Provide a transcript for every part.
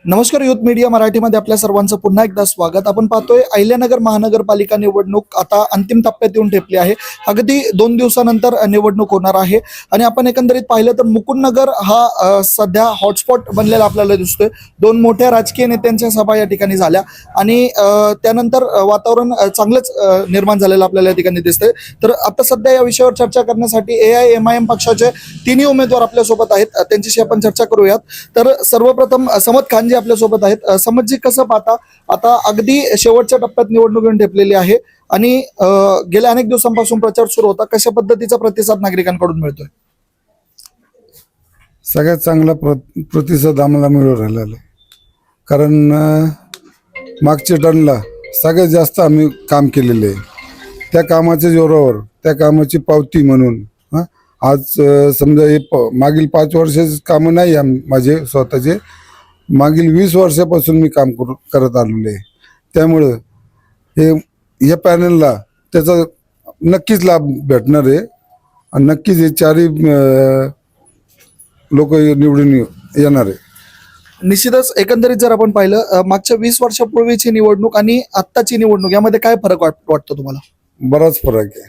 नमस्कार. Youth media मराठीमध्ये आपल्या सर्वांचं पुन्हा एकदा स्वागत. आपण पाहतोय अहिल्यानगर महानगरपालिका निवडणूक आता अंतिम टप्प्यात येऊन ठेपली आहे. अगदी 2 दिवसानंतर निवडणूक होणार आहे आणि आपण एकंदरीत पाहिलं तर मुकुंदनगर हा सध्या हॉटस्पॉट बनलेला आपल्याला दिसतोय. 2 मोठ्या राजकीय नेत्यांच्या सभा या ठिकाणी झाल्या आणि त्यानंतर वातावरण चांगलंच निर्माण झालेलं आपल्याला या ठिकाणी दिसतंय. तर आता सध्या या विषयावर चर्चा करण्यासाठी AIMIM पक्षाचे तिन्ही उमेदवार आपल्यासोबत आहेत. त्यांच्याशी आपण चर्चा करूयात. तर सर्वप्रथम समद खान जी आपल्यासोबत आहेत. समदजी, कसं पाहता, आता अगदी शेवटच्या टप्प्यात निवडणूक येऊन ठेपलेली आहे आणि गेल्या अनेक दिवसांपासून प्रचार सुरू होता. कशा पद्धतीचा प्रतिसाद नागरिकांकडून मिळतोय? सगळ्यात चांगला प्रतिसाद आम्हाला मिळू राहिलेला आहे. कारण मागच्या टर्नला सगळ्यात जास्त आम्ही काम केलेले आहे. त्या कामाच्या जोरावर, त्या कामाची पावती म्हणून आज समजा हे मागील 5 वर्षाचे कामं नाही माझे स्वतःचे, मागील 20 वर्षापासून मी काम करत आलेलो आहे. त्यामुळं या पॅनलला त्याचा नक्कीच लाभ भेटणार आहे आणि नक्कीच हे चारही लोक निवडून येणार आहे. निश्चितच एकंदरीत जर आपण पाहिलं, मागच्या 20 वर्षापूर्वीची निवडणूक आणि आत्ताची निवडणूक यामध्ये काय फरक वाटतो तुम्हाला? बराच फरक आहे.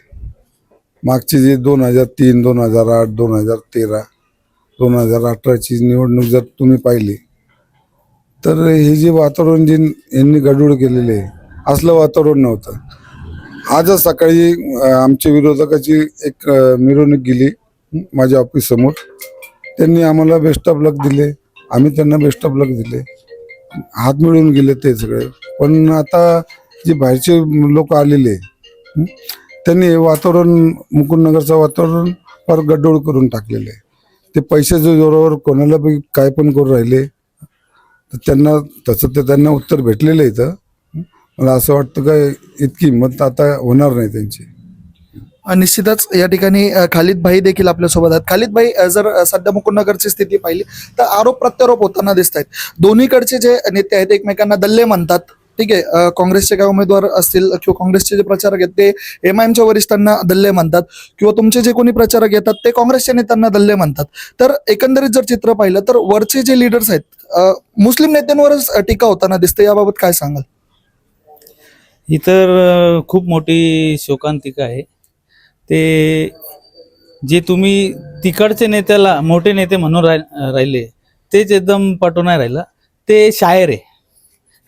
मागची जे 2003, 2008, 2013, 2018ची निवडणूक जर तुम्ही पाहिली तर हे जे वातावरण जे यांनी गडबड केलेले आहे, असलं वातावरण नव्हतं. आजच सकाळी आमच्या विरोधकाची एक मिरवणूक गेली माझ्या ऑफिस समोर. त्यांनी आम्हाला बेस्ट ऑफ लक दिले, आम्ही त्यांना बेस्ट ऑफ लक दिले, हात मिळून गेले ते सगळे. पण आता जे बाहेरचे लोक आलेले त्यांनी हे वातावरण, मुकुंदनगरचं वातावरण फार गडबड करून टाकलेलं आहे. ते पैशाच्या जोरावर कोणाला बी काय पण करून राहिले. तर त्यांना तसं तर त्यांना उत्तर भेटलेलं आहे. तर मला असं वाटतं का इतकी हिंमत आता होणार नाही त्यांची. निश्चितच या ठिकाणी खालिद भाई देखील आपल्यासोबत आहेत. खालिद भाई, जर सध्या मुकुंदनगरची स्थिती पाहिली तर आरोप प्रत्यारोप होताना दिसत आहेत. दोन्हीकडचे जे नेते आहेत एकमेकांना दल्ले म्हणतात. ठीक आहे, काँग्रेसचे काही उमेदवार असतील किंवा काँग्रेसचे जे प्रचारक आहेत ते MIMच्या वरिष्ठांना दल्ले म्हणतात किंवा तुमचे जे कोणी प्रचारक येतात ते काँग्रेसच्या नेत्यांना दल्ले म्हणतात. तर एकंदरीत जर चित्र पाहिलं तर वरचे जे लीडर्स आहेत मुस्लिम नेत्यांवरच टीका होताना दिसते. याबाबत काय सांगाल? ही तर खूप मोठी शोकांतिका आहे. ते जे तुम्ही तिकडचे नेत्याला मोठे नेते म्हणून राहिले तेच एकदम पटू नाही राहिलं. ते शायर आहे,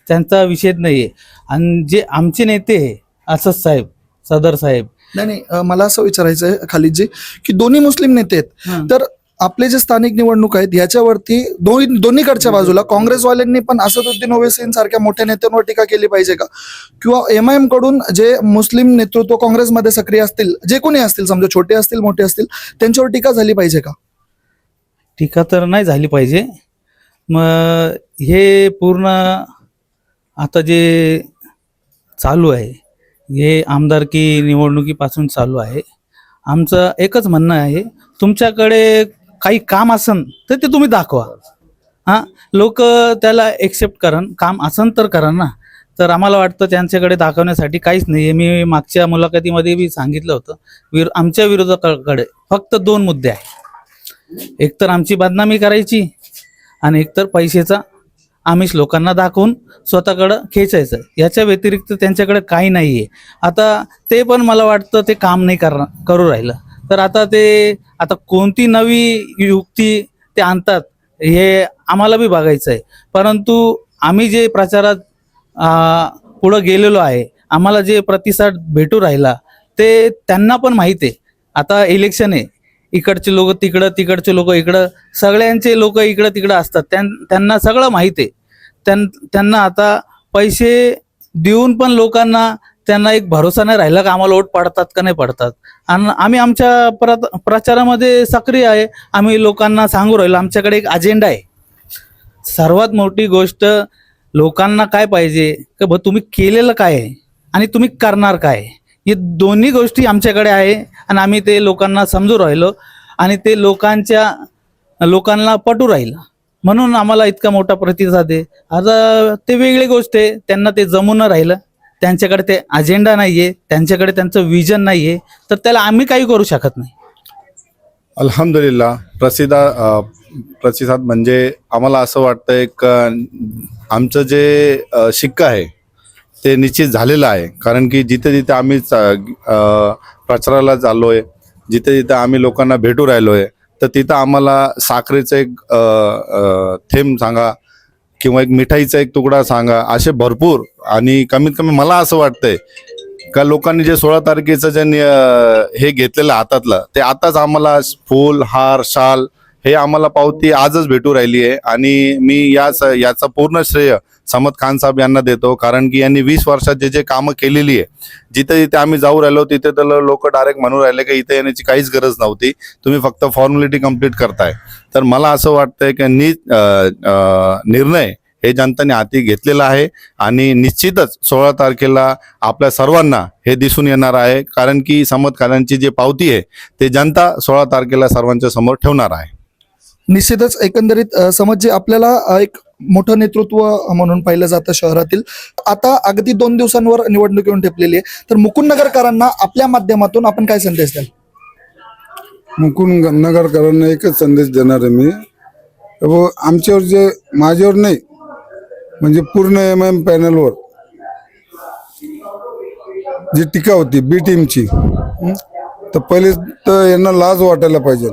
त्यांचा विषय नाही आहे. आणि जे आमचे नेते आहे असद साहेब, सदर साहेब, नाही, मला असं विचारायचं आहे खालिदजी की दोन्ही मुस्लिम नेते आहेत, तर आपले जे स्थानिक निवडणूक आहेत याच्यावरती दोन्हीकडच्या बाजूला काँग्रेसवाल्यांनी पण असदुद्दीन ओवैसी सारख्या मोठ्या नेत्यांवर टीका केली पाहिजे का? किंवा MIM कडून जे मुस्लिम नेतृत्व काँग्रेसमध्ये सक्रिय असतील, जे कोणी असतील, समजा छोटे असतील मोठे असतील, त्यांच्यावर टीका झाली पाहिजे का? टीका तर नाही झाली पाहिजे. मग हे पूर्ण आता जे चालू आहे हे आमदारकी निवडणुकीपासून चालू आहे. आमचं एकच म्हणणं आहे, तुमच्याकडे काही काम असन तर ते तुम्ही दाखवा. लोक त्याला एक्सेप्ट करण, काम असन तर करा ना. तर आम्हाला वाटतं त्यांच्याकडे दाखवण्यासाठी काहीच नाही आहे. मी मागच्या मुलाखतीमध्ये बी सांगितलं होतं, आमच्या विरोधकाकडे फक्त 2 मुद्दे आहे. एकतर आमची बदनामी करायची आणि एकतर पैशाचा आमिष लोकांना दाखवून स्वतःकडं खेचायचं. याच्या व्यतिरिक्त त्यांच्याकडे काही नाही आहे. आता ते पण मला वाटतं ते काम नाही करू राहिलं. तर आता कोणती नवी युक्ती ते आणतात हे आम्हाला बी बघायचं आहे. परंतु आम्ही जे प्रचारात पुढं गेलेलो आहे, आम्हाला जे प्रतिसाद भेटू राहिला ते त्यांना पण माहीत आहे. आता इलेक्शन आहे, इकडचे लोक तिकडं, तिकडचे लोक इकडं, सगळ्यांचे लोक इकडं तिकडं असतात. त्यांना सगळं माहीत आहे. त्यांना आता पैसे देऊन पण लोकांना त्यांना एक भरोसा नाही राहिला का आम्हाला वोट पडतात का नाही पडतात. आणि आम्ही आमच्या प्रचारामध्ये सक्रिय आहे. आम्ही लोकांना सांगू राहिलो आमच्याकडे एक अजेंडा आहे. सर्वात मोठी गोष्ट लोकांना काय पाहिजे की तुम्ही केलेलं काय आहे आणि तुम्ही करणार काय, हे दोन्ही गोष्टी आमच्याकडे आहे. आणि आम्ही ते लोकांना समजू राहिलो आणि ते लोकांना पटू राहिलं म्हणून आम्हाला इतका मोठा प्रतिसाद आहे. आता ते वेगळी गोष्ट आहे, त्यांना ते जमून राहिलं, त्यांच्याकडे ते अजेंडा नाहीये, त्यांच्याकडे त्यांचं विजन नाहीये, तर त्याला आम्ही काही करू शकत नाही. अल्हम्दुलिल्लाह. प्रतिसाद म्हणजे आम्हाला असं वाटतंय आमचं जे शिक्का आहे ते निश्चित झालेलं आहे. कारण की जिथे जिथे आम्ही प्रचाराला चाललोय, जिथे जिथे आम्ही लोकांना भेटू राहिलोय, तर तिथं आम्हाला साखरेचं एक थेंब सांगा किंवा एक मिठाईचा एक तुकडा सांगा, असे भरपूर. आणि कमीत कमी मला असं वाटतंय का लोकांनी जे 16 तारखेचं जे हे घेतलेलं हातातलं ते आताच आम्हाला फूल हार शाल हे आम्हाला पावती आजच भेटू राहिली आहे. आणि मी याचा पूर्ण श्रेय समद खान साहेब यांना देतो. कारण की यांनी 20 वर्षात जे जे कामं केलेली आहे, जिथे जिथे आम्ही जाऊ राहिलो तिथे तर लोक डायरेक्ट म्हणू राहिले की इथे येण्याची काहीच गरज नव्हती, तुम्ही फक्त फॉर्मॅलिटी कंप्लीट करताय. तर मला असं वाटतंय की निर्णय हे जनतेने हाती घेतलेला आहे आणि निश्चितच 16 तारखेला आपल्या सर्वांना हे दिसून येणार आहे. कारण की समद खानांची जी पावती आहे ते जनता 16 तारखेला सर्वांच्या समोर ठेवणार आहे. निश्चितच एकंदरीत समज जे आपल्याला एक मोठं नेतृत्व म्हणून पाहिलं जातं शहरातील, आता अगदी 2 दिवसांवर निवडणूक येऊन ठेपलेली आहे, तर मुकुंदनगरकरांना आपल्या माध्यमातून आपण काय संदेश द्याल? मुकुंद नगरकरांना एकच संदेश देणार आहे मी, आमच्यावर जे माझ्यावर नाही म्हणजे पूर्ण MM पॅनलवर जी टीका होती बी टीमची, तर पहिले तर यांना लाज वाटायला पाहिजे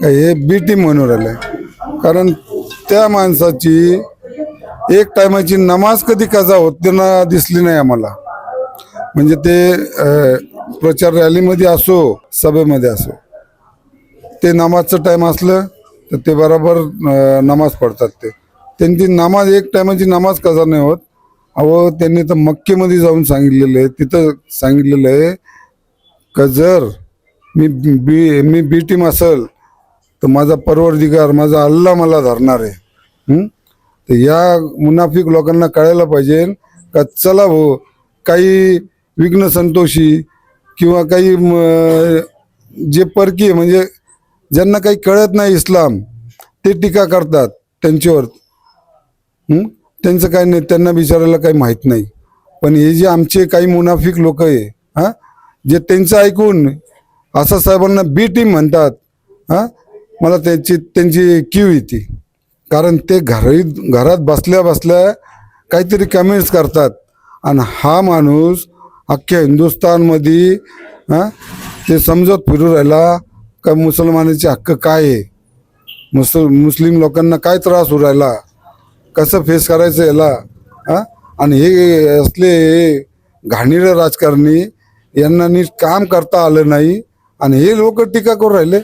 हे बी टीम म्हणून राहिलंय. कारण त्या माणसाची एक टायमाची नमाज कधी कजा होत त्यांना दिसली नाही आम्हाला. म्हणजे ते प्रचार रॅलीमध्ये असो सभेमध्ये असो, ते नमाजचं टाइम असलं तर ते बरोबर नमाज पडतात. त्यांची नमाज एक टायमाची नमाज कजा नाही होत. अहो त्यांनी तर मक्केमध्ये जाऊन सांगितलेलं आहे, तिथं सांगितलेलं आहे का जर मी बी टीम असेल तर माझा परवरदिगार माझा अल्लाह मला धरणार आहे. तर या मुनाफिक लोकांना कळायला पाहिजे का चला भाऊ, काही विघ्न संतोषी किंवा काही जे परकीय म्हणजे ज्यांना काही कळत नाही इस्लाम ते टीका करतात त्यांच्यावर. त्यांचं काही नाही, त्यांना विचारायला काही माहीत नाही. पण हे जे आमचे काही मुनाफिक लोक आहे जे त्यांचं ऐकून आसा साहेबांना बी टीम म्हणतात, मला त्यांची कीव येते. कारण ते घरात बसल्या बसल्या काहीतरी कमेंट्स करतात आणि हा माणूस अख्ख्या हिंदुस्थानमध्ये ते समजत फिरू राहिला का मुसलमानाचे हक्क काय आहे, मुस्लिम लोकांना काय त्रास होऊ राहिला, कसं फेस करायचं याला. आणि हे असले घाणेरडे राजकारणी यांना नीट काम करता आलं नाही आणि हे लोक टीका करू राहिले.